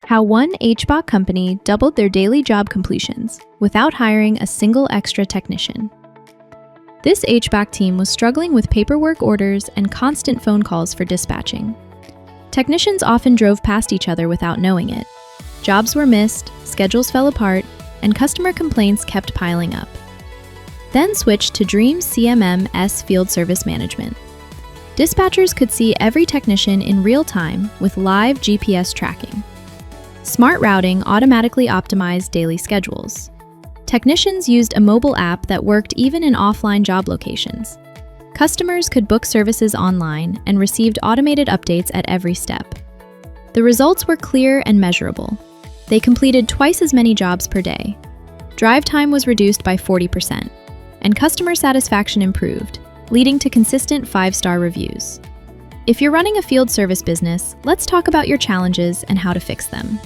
How one HVAC company doubled their daily job completions without hiring a single extra technician. This HVAC team was struggling with paperwork orders and constant phone calls for dispatching. Technicians often drove past each other without knowing it. Jobs were missed, schedules fell apart, and customer complaints kept piling up. Then switched to DreamzCMMS Field Service Management. Dispatchers could see every technician in real time with live GPS tracking. Smart routing automatically optimized daily schedules. Technicians used a mobile app that worked even in offline job locations. Customers could book services online and received automated updates at every step. The results were clear and measurable. They completed twice as many jobs per day. Drive time was reduced by 40%, and customer satisfaction improved, leading to consistent 5-star reviews. If you're running a field service business, let's talk about your challenges and how to fix them.